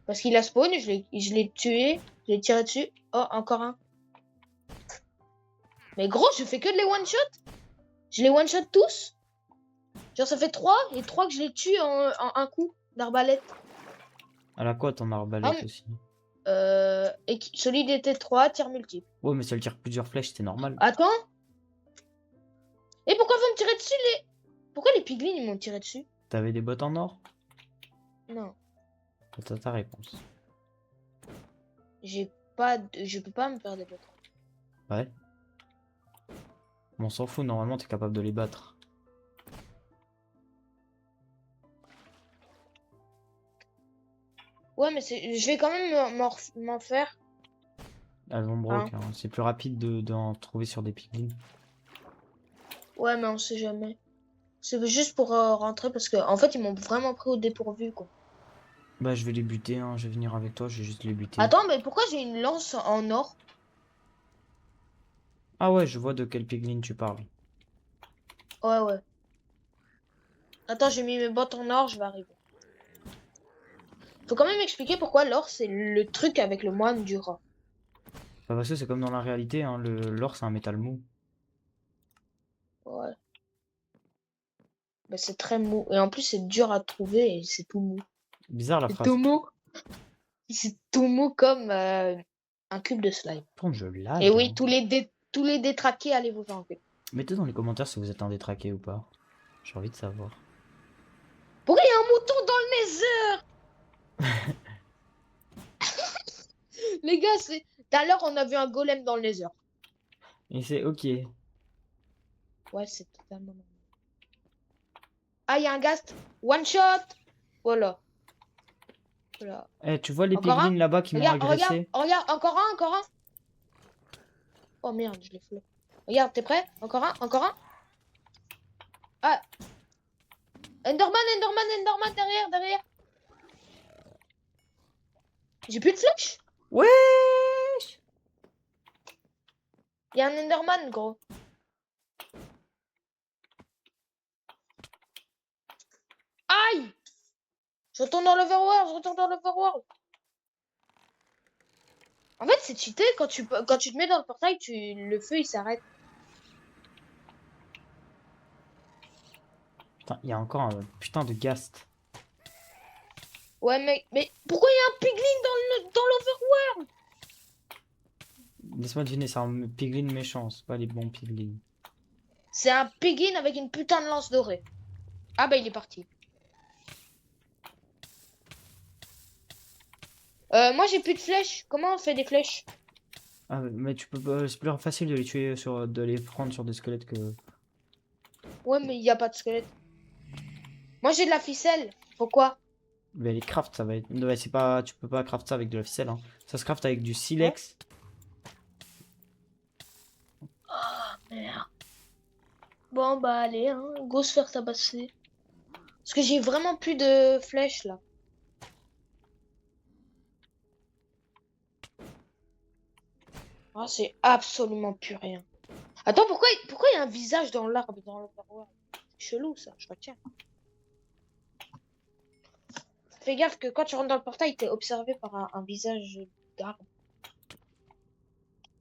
parce qu'il a spawn, je l'ai tué, je l'ai tiré dessus. Oh, encore un. Mais gros, je fais que de les one shot. Je les one shot tous. Genre ça fait 3 et 3 que je les tue en un coup d'arbalète. Elle a quoi ton arbalète aussi? Et celui d'été 3 tir multiple. Ouais, mais si elle tire plusieurs flèches, c'est normal. Attends. Et pourquoi vous me tirez dessus les... Pourquoi les piglins ils m'ont tiré dessus? T'avais des bottes en or? Non. T'as ta réponse. J'ai pas de... Je peux pas me faire des bottes. Ouais. On s'en fout, normalement t'es capable de les battre. Ouais, mais je vais quand même m'en faire. Elles vont Hein. broke, hein. C'est plus rapide d'en trouver sur des piglins. Ouais, mais on sait jamais. C'est juste pour rentrer parce que en fait ils m'ont vraiment pris au dépourvu quoi. Bah, je vais les buter, hein. Je vais venir avec toi, je vais juste les buter. Attends, mais pourquoi j'ai une lance en or? Ah ouais, je vois de quel piglin tu parles. Ouais, ouais. Attends, j'ai mis mes bottes en or, je vais arriver. Faut quand même expliquer pourquoi l'or c'est le truc avec le moine du rat. Bah, parce que c'est comme dans la réalité, hein. L'or, c'est un métal mou. Ouais. Bah, c'est très mou. Et en plus c'est dur à trouver et c'est tout mou. Bizarre la C'est tout phrase. mou. C'est tout mou comme un cube de slime. Par contre, je Et lag, oui, hein. tous les détraqués, allez vous faire enculer. Mettez dans les commentaires si vous êtes un détraqué ou pas. J'ai envie de savoir. Pourquoi il y a un mouton dans le nether? Les gars, c'est. Tout à l'heure, on a vu un golem dans le nether. Et c'est ok. Ouais, c'est totalement normal. Ah, il y a un ghast. One shot. Voilà. Voilà. Eh, tu vois les Encore un? piglins là-bas qui m'ont Regarde, regarde, agressé? regarde. Encore un, encore un. Oh merde, je l'ai flop. Regarde, t'es prêt? Encore un, encore un. Ah. Enderman, Enderman, Enderman, derrière, derrière. J'ai plus de flèches. Wesh! Il y a un Enderman, gros. Aïe! Je retourne dans l'Overworld, je retourne dans l'Overworld. En fait, c'est cheaté quand tu te mets dans le portail, le feu il s'arrête. Putain, il y a encore un putain de ghast. Ouais, mais pourquoi il y a un piglin dans l'Overworld? Laisse-moi deviner, c'est un piglin méchant, c'est pas les bons piglins. C'est un piglin avec une putain de lance dorée. Ah bah il est parti. Moi j'ai plus de flèches. Comment on fait des flèches? Ah, mais tu peux pas, c'est plus facile de les tuer de les prendre sur des squelettes que. Ouais, mais il y a pas de squelette. Moi j'ai de la ficelle. Pourquoi? Mais les craft, ça va être. Ouais, c'est pas. Tu peux pas craft ça avec de la ficelle, hein. Ça se craft avec du Ouais. silex. Ah merde. Bon bah allez, hein. Go se faire tabasser. Parce que j'ai vraiment plus de flèches là. Ah, c'est absolument plus rien. Attends, pourquoi il y a un visage dans l'arbre dans l'Overworld? C'est chelou ça, je retiens. Fais gaffe que quand tu rentres dans le portail, t'es observé par un visage d'arbre.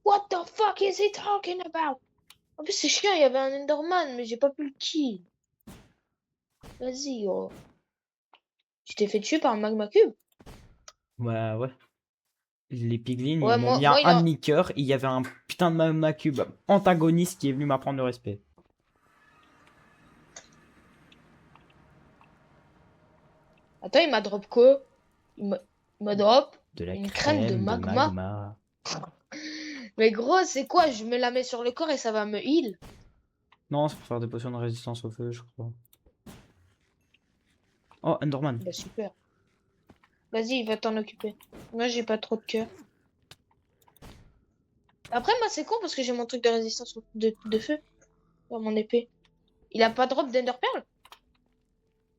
What the fuck is he talking about? En plus, c'est chiant, il y avait un Enderman, mais j'ai pas pu le kill. Vas-y, oh. Tu t'es fait tuer par un magma cube? Ouais, ouais. Les piglins, ils Ouais, m'ont mis un moi il un a... demi-cœur. Il y avait un putain de magma cube antagoniste qui est venu m'apprendre le respect. Attends, il m'a drop quoi? Il m'a drop De la une crème de crème de magma. magma. Mais gros, c'est quoi? Je me la mets sur le corps et ça va me heal? Non, c'est pour faire des potions de résistance au feu, je crois. Oh, Enderman. Bah super. Vas-y, il va t'en occuper. Moi, j'ai pas trop de cœur. Après, moi, c'est con parce que j'ai mon truc de résistance de feu dans mon épée. Il a pas drop d'Ender Pearl?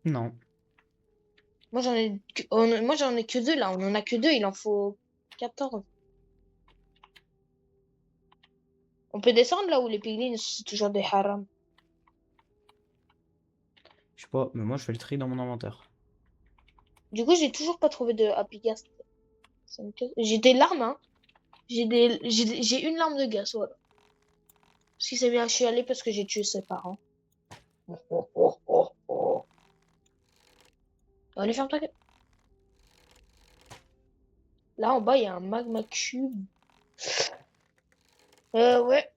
Non. Moi, j'en ai que deux là. On en a que deux. Il en faut 14. On peut descendre là où les piglins, c'est toujours des harams. Je sais pas, mais moi je fais le tri dans mon inventaire. Du coup, j'ai toujours pas trouvé de Happy Gas. J'ai des larmes, hein. J'ai une larme de gaz, voilà. Parce qu'il s'est bien chialé parce que j'ai tué ses parents. Allez, ferme ta gueule. Là, en bas, il y a un magma cube. Ouais.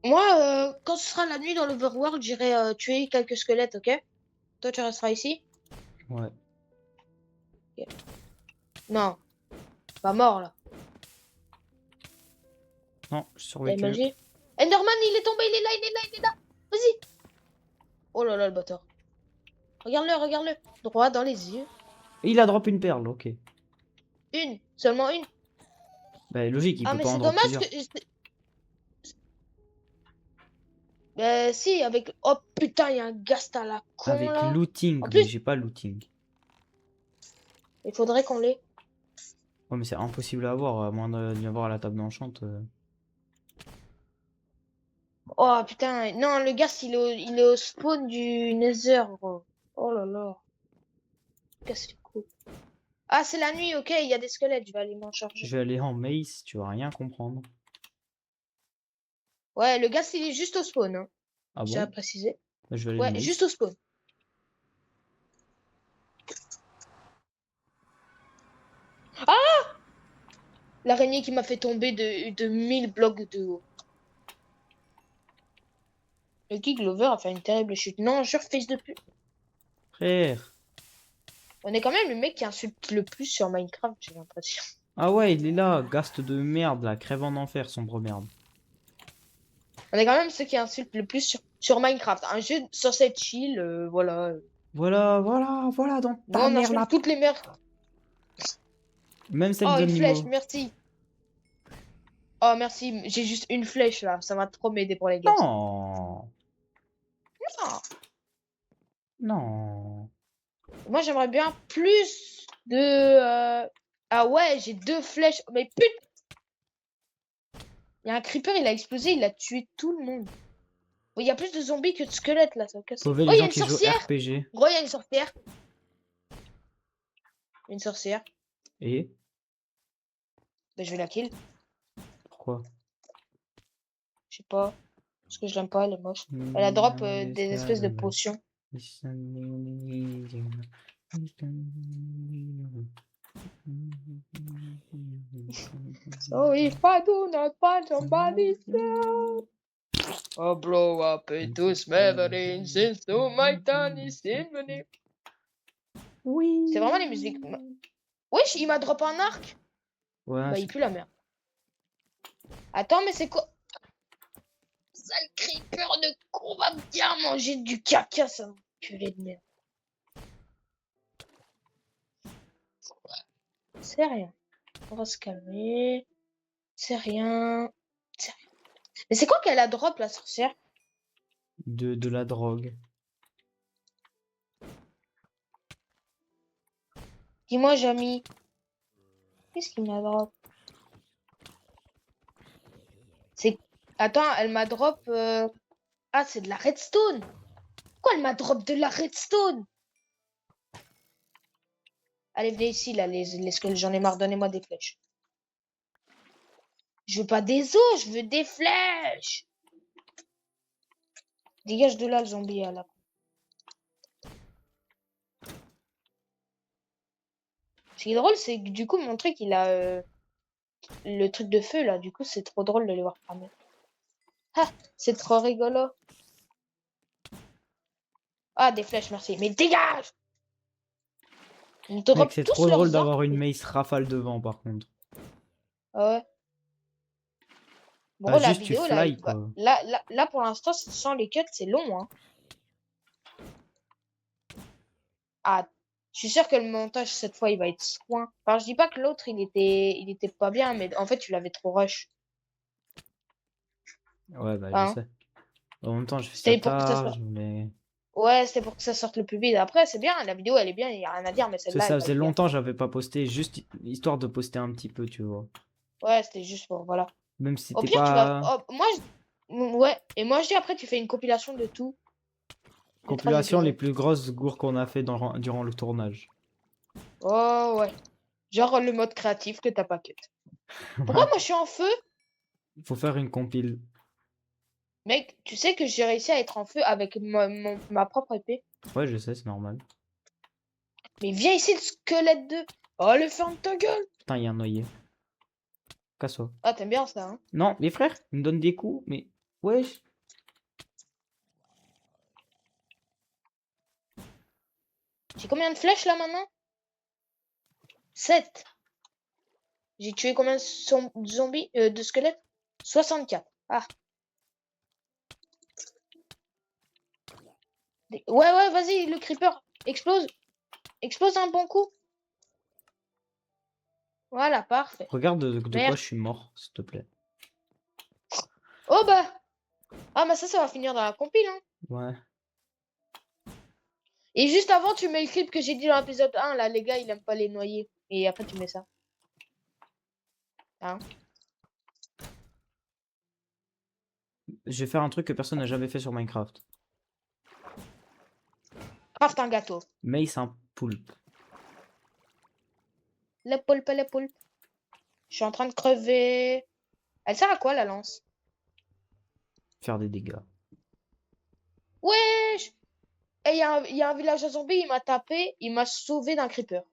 Moi, quand ce sera la nuit dans l'Overworld, j'irai tuer quelques squelettes, ok? Toi, tu resteras ici? Ouais. Non, pas mort là. Non, je T'as survécu. imagé? Enderman, il est tombé, il est là, il est là, il est là. Vas-y. Oh là là, le bâtard. Regarde-le, regarde-le. Droit dans les yeux. Et il a drop une perle, ok. Une. Seulement une. Bah, logique, il Ah, peut mais pas en c'est drop dommage plusieurs. que... Si, avec... Oh putain, il y a un gast à la con, Avec là. looting, En mais plus, j'ai pas looting. il faudrait qu'on l'ait. Ouais, mais c'est impossible à avoir, à moins d'y avoir à la table d'enchant. Oh putain, non, le gast, il est au spawn du Nether, gros. Oh là là. Casse les couilles. Ah, c'est la nuit, ok, il y a des squelettes, je vais aller m'en charger. Je vais aller en maze, tu vas rien comprendre. Ouais, le gast, il est juste au spawn, hein. Ah J'ai à bon? préciser. Bah, je vais aller en Ouais, juste maze. au spawn. L'araignée qui m'a fait tomber de 1000 blocs de haut. Le Geek Glover a fait une terrible chute. Non, jure, fils de pute. Frère. On est quand même le mec qui insulte le plus sur Minecraft, j'ai l'impression. Ah ouais, il est là, gast de merde, là, crève en enfer, sombre merde. On est quand même ceux qui insultent le plus sur Minecraft. Un jeu censé être chill, voilà. Voilà, voilà, voilà, dans Nous, ta on mère insulte là. toutes les mères. Même celle Oh, une flèche, d'animaux. merci. Oh, merci, j'ai juste une flèche là. Ça va trop m'aider pour les gars. Non, Ah. non. Moi, j'aimerais bien plus de... Ah ouais, j'ai 2 flèches. Mais putain, il y a un creeper, il a explosé, il a tué tout le monde. Il y a plus de zombies que de squelettes là, ça casse. Pauvre Oh, les il y a gens une qui jouent sorcière. RPG. Gros, il y a une sorcière. Une sorcière. Et Ben, je vais la kill. pourquoi? Je sais pas. Parce que je l'aime pas, elle est moche. Elle a drop des espèces de potions. So if I do not find somebody else, I'll blow up into smithereens into my tiny symphony. Oui. C'est vraiment les musiques. Wesh, il m'a drop un arc. Ouais, Bah, il pue la merde. Attends, mais c'est quoi? Sale creeper de con va bien manger du caca, ça. Culé de merde. C'est rien. On va se calmer. C'est rien. C'est rien. Mais c'est quoi qu'elle a drop, la sorcière? de la drogue. Dis-moi, Jamy. Qu'est-ce qu'il m'a drop? C'est... Attends, elle m'a drop... Ah, c'est de la redstone. Pourquoi elle m'a drop de la redstone? Allez, venez ici, là, les skulls. J'en ai marre. Donnez-moi des flèches. Je veux pas des os, je veux des flèches. Dégage de là, le zombie, là. Ce qui est drôle, c'est que du coup, mon truc, il a le truc de feu, là. Du coup, c'est trop drôle de les voir cramer. Ah, c'est trop rigolo. Ah, des flèches, merci. Mais dégage! Ils Mec, drop c'est tous trop drôle leurs d'avoir une armes. mace rafale devant, par contre. Ah ouais. Bon, Bah, la juste tu vidéo, là, fly, quoi. là, pour l'instant, sans les cuts, c'est long, hein. Ah, je suis sûr que le montage, cette fois, il va être soin. Enfin, je dis pas que l'autre, il était pas bien, mais en fait, tu l'avais trop rush. Ouais, bah, je Hein? sais. En même temps, je fais ça C'était pour que ça tard, soit... je voulais... Ouais, c'était pour que ça sorte le plus vite. Après, c'est bien, la vidéo, elle est bien, il y a rien à dire, mais Parce que celle-là, ça elle va faisait être bien. longtemps que j'avais pas posté, juste histoire de poster un petit peu, tu vois. Ouais, c'était juste pour... Voilà. Même si Au c'était pire, tu vas... pas... Oh, moi, ouais. Et moi, je dis, après, tu fais une compilation de tout. Les 3 Compilation les épisodes. plus grosses gours qu'on a fait durant le tournage. Oh, ouais. Genre le mode créatif que t'as pas cut. Pourquoi Ouais. moi, je suis en feu? Faut faire une compile. Mec, tu sais que j'ai réussi à être en feu avec ma propre épée. Ouais, je sais, c'est normal. Mais viens ici, le squelette de... Oh, le ferme ta gueule! Putain, il y a un noyé. Casse-toi. Ah, t'aimes bien ça, hein? Non, les frères, ils me donnent des coups, mais... Wesh. J'ai combien de flèches, là, maintenant? 7. J'ai tué combien de zombies, de squelettes? 64. Ah. Ouais, ouais, vas-y, le creeper. Explose. Explose un bon coup. Voilà, parfait. Regarde de quoi Merde. je suis mort, s'il te plaît. Oh bah. Ah bah ça va finir dans la compile, hein. Ouais. Et juste avant, tu mets le clip que j'ai dit dans l'épisode 1, là, les gars, ils aiment pas les noyer. Et après, tu mets ça. Hein. Je vais faire un truc que personne n'a jamais fait sur Minecraft. Craft un gâteau. Mace un poulpe. Les poulpes, les poulpes. Je suis en train de crever. Elle sert à quoi, la lance? Faire des dégâts. Wesh! Et il y a un village à zombies, il m'a tapé, il m'a sauvé d'un creeper.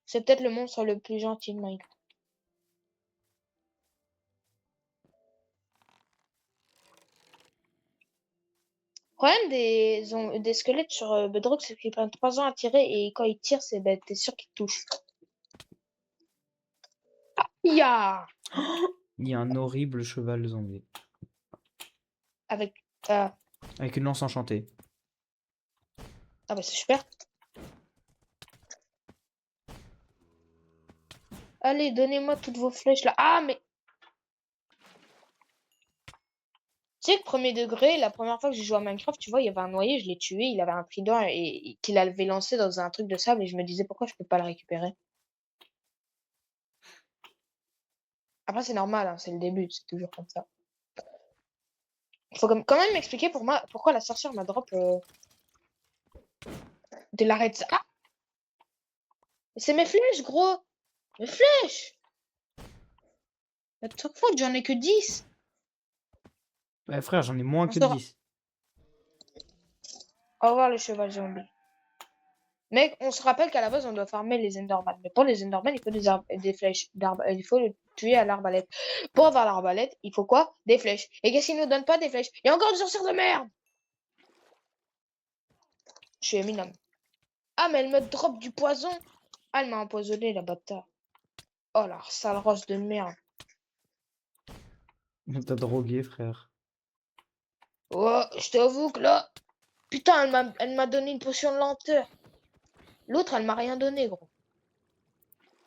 C'est peut-être le monstre le plus gentil de Minecraft. Le problème des squelettes sur Bedrock, c'est qu'ils prennent 3 ans à tirer et quand ils tirent, c'est ben, t'es sûr qu'ils touchent. Ya! Il y a un horrible cheval zombie. Avec. Avec une lance enchantée. Ah bah c'est super. Allez, donnez-moi toutes vos flèches là. Ah mais. Tu sais que premier degré, la première fois que j'ai joué à Minecraft, tu vois, il y avait un noyer, je l'ai tué, il avait un trident et qu'il avait lancé dans un truc de sable et je me disais pourquoi je peux pas le récupérer. Après c'est normal, hein, c'est le début, c'est toujours comme ça. Il faut quand même m'expliquer pour moi pourquoi la sorcière m'a drop de l'arrêt. Ah! C'est mes flèches, gros! Mes flèches! Y'a de chaque faute, j'en ai que 10. Ouais, frère, j'en ai moins On que sera... 10. Au revoir le cheval zombie. Mais on se rappelle qu'à la base on doit farmer les Enderman. Mais pour les Enderman, il faut des flèches d'arbre. Il faut le tuer à l'arbalète. Pour avoir l'arbalète, il faut quoi? Des flèches. Et qu'est-ce qu'il nous donne pas des flèches? Il y a encore une sorcière de merde! Je suis éminent. Ah mais elle me drop du poison! Ah elle m'a empoisonné la bâtard. Oh la sale roche de merde. T'as drogué, frère. Oh, je t'avoue que là. Putain, elle m'a donné une potion de lenteur. L'autre, elle m'a rien donné, gros.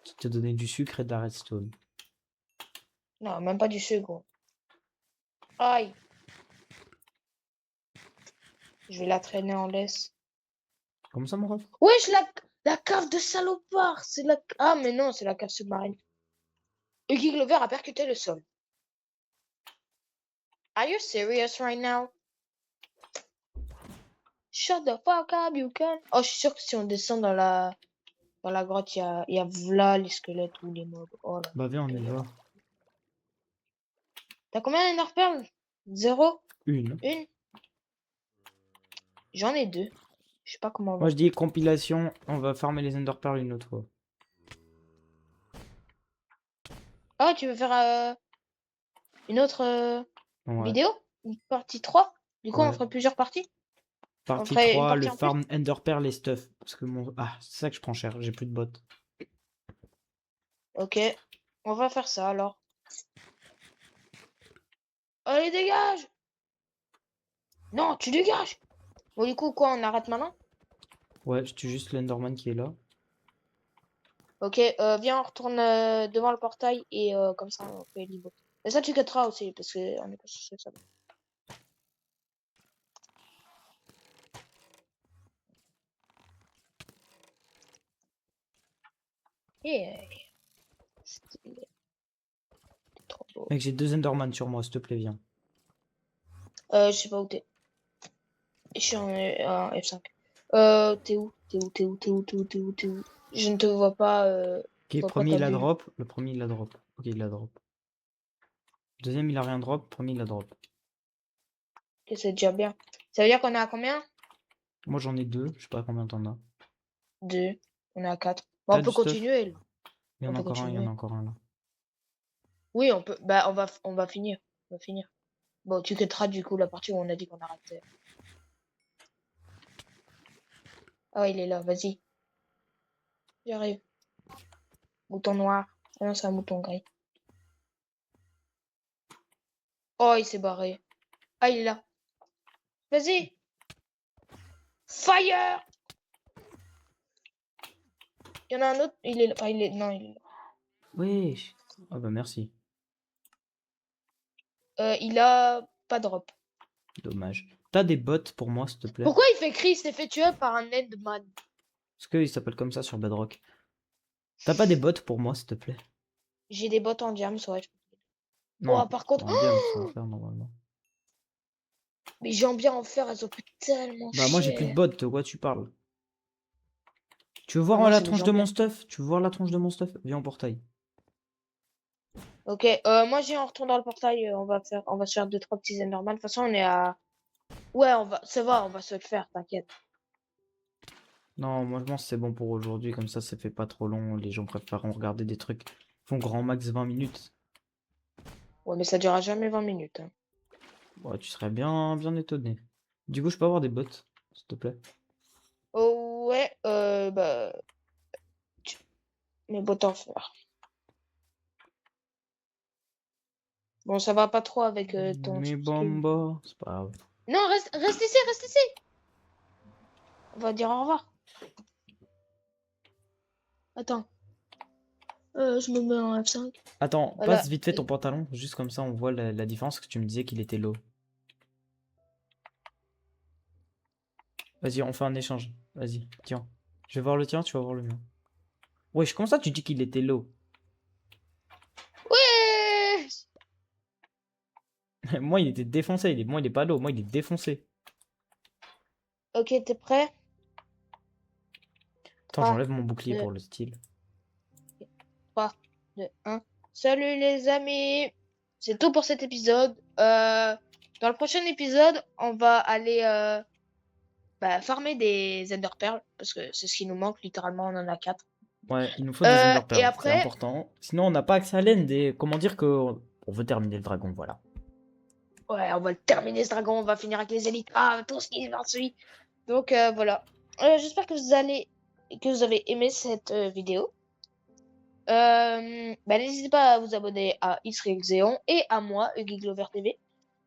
Qui t'a donné du sucre et de la redstone. Non, même pas du second. Aïe. Je vais la traîner en laisse. Comment ça, mon ref? Wesh, la cave de salopard. C'est la. Ah, mais non, c'est la cave submarine. Huggy Glover a percuté le sol. Are you serious right now? Shut the fuck up, you can. Oh, je suis sûr que si on descend dans la grotte, il y a v'là les squelettes ou les mobs. Oh là. Bah, viens, on y va. T'as combien d'Ender Pearl? 0? Une. Une? J'en ai 2. Je sais pas comment on Moi, va. je dis compilation, on va farmer les Ender Pearl une autre fois. Ah, tu veux faire une autre Ouais. vidéo? Une partie 3? Du coup, on Ouais. ferait plusieurs parties? On Partie ferait une 3, le partie en plus? farm Ender Pearl et stuff. Parce que mon. Ah, c'est ça que je prends cher, j'ai plus de bottes. Ok. On va faire ça alors. Allez, dégage! Non, tu dégages! Bon, du coup, quoi, on arrête maintenant? Ouais, je tue juste l'Enderman qui est là. Ok, viens, on retourne devant le portail et comme ça, on fait niveau. Et ça, tu quitteras aussi, parce que on est pas sûr que ça. Yeah. Stylé. T'es trop beau. Mec, j'ai 2 Enderman sur moi, s'il te plaît, viens. Je sais pas où t'es. Je suis en F5. T'es où? T'es où? T'es où? T'es où? T'es où? T'es où? T'es où? Je ne te vois pas. Je Ok, vois pas premier ta il a bulle. drop. Le premier il a drop. Ok, il a drop. Deuxième il a rien drop. Premier il a drop. Ok, c'est déjà bien. Ça veut dire qu'on est à combien? Moi j'en ai 2. Je sais pas combien t'en as. 2. On est à 4. Bon, T'as on peut du stuff? continuer, là. Il y en On a peut encore un, il y en a continuer. encore un là. Oui, on peut. Bah, on va finir. On va finir. Bon, tu quitteras du coup la partie où on a dit qu'on arrêtait. Ah ouais, il est là, vas-y. J'arrive. Mouton noir. Ah non, c'est un mouton gris. Oh, il s'est barré. Ah, il est là. Vas-y. Fire! Il y en a un autre, il est là. Enfin, il est. Non, il est là. Wesh. Ah bah merci. Il a pas de drop. Dommage. T'as des bots pour moi, s'il te plaît? Pourquoi il fait cri? Il s'est fait tuer par un Endman. Est-ce qu'il s'appelle comme ça sur Bedrock? T'as pas des bots pour moi, s'il te plaît? J'ai des bottes en diams, ouais. Non, Oh, par pas contre. en diamant, c'est en Oh, fer normalement. mais j'aime bien en faire, elles ont coûté tellement Bah moi j'ai plus de cher. bots, de quoi tu parles? Tu veux voir Moi, la c'est mes tronche de mon jambières. stuff? Tu veux voir la tronche de mon stuff? Viens au portail. Ok, moi j'ai un retour dans le portail, on va se faire 2-3 petits Enderman. De toute façon, on est à. Ouais, ça va, on va se le faire, t'inquiète. Non, moi je pense que c'est bon pour aujourd'hui, comme ça fait pas trop long. Les gens préfèrent regarder des trucs. Ils font grand max 20 minutes. Ouais, mais ça durera jamais 20 minutes, hein. Ouais, tu serais bien étonné. Du coup, je peux avoir des bots, s'il te plaît? Oh, ouais, bah, tu- mes bottes en fer. Bon, ça va pas trop avec ton Mais stream. bomba, c'est pas grave. Non, reste ici, reste ici. On va dire au revoir. Attends, je me mets en F5. Attends, Voilà. passe vite fait ton pantalon, juste comme ça on voit la différence, que tu me disais qu'il était low. Vas-y, on fait un échange. Vas-y, tiens. Je vais voir le tien, tu vas voir le mien. Wesh, comment ça tu dis qu'il était low? Ouais. Moi, il était défoncé. Moi, il est pas low. Moi, il est défoncé. Ok, t'es prêt? Attends, 3, j'enlève mon bouclier 2, pour le style. 3, 2, 1. Salut les amis! C'est tout pour cet épisode. Dans le prochain épisode, on va aller farmer des Ender Pearls parce que c'est ce qui nous manque. Littéralement, on en a 4. Ouais, il nous faut des Ender Et Pearls, c'est après, important. Sinon, on n'a pas accès à l'end et comment dire que on veut terminer le dragon, voilà. ouais, on va le terminer ce dragon. On va finir avec les élites. Ah, tout ce qui va suivre. Donc voilà. J'espère que vous avez aimé cette vidéo. N'hésitez pas à vous abonner à Israël Xéon et à moi, Huggy Glover TV.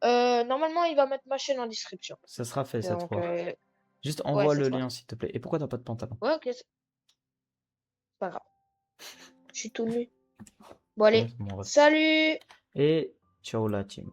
Normalement, il va mettre ma chaîne en description. Ça sera fait cette Donc, fois. Juste ouais, envoie cette le fois. lien, s'il te plaît. Et pourquoi t'as pas de pantalon? Ouais, ok, c'est pas grave. Je suis tout nu. Bon, Ouais, allez. bon, bref. Salut! Et ciao la team.